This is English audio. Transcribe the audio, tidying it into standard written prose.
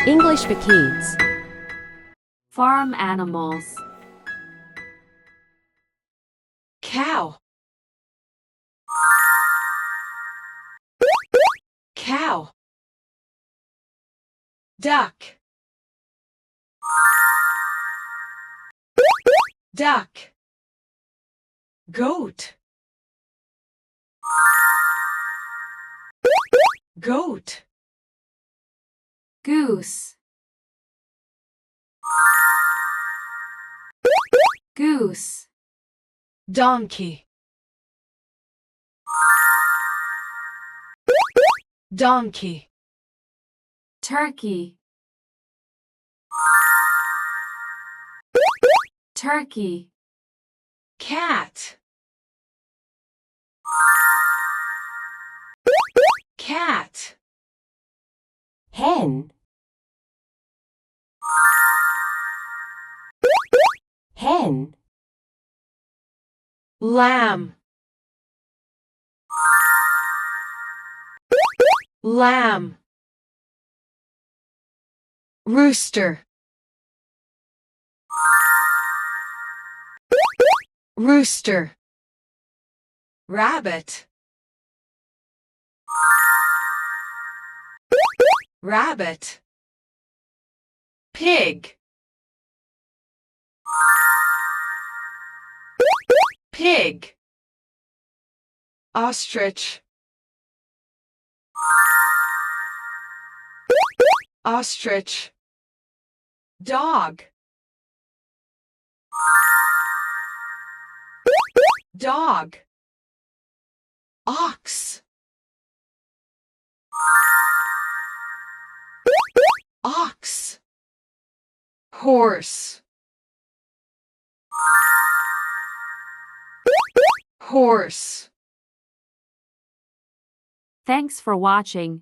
English for Kids. Farm animals. Cow. Cow. Duck. Duck. Goat. Goat. Goose. Goose. Donkey. Donkey. Turkey. Turkey. Cat. Cat. Hen. Hen. Lamb. Lamb. Rooster. Rooster. Rabbit. Rabbit. Pig. Pig. Ostrich. Ostrich. Dog. Dog. Ox. Ox. Horse. Horse. Thanks for watching.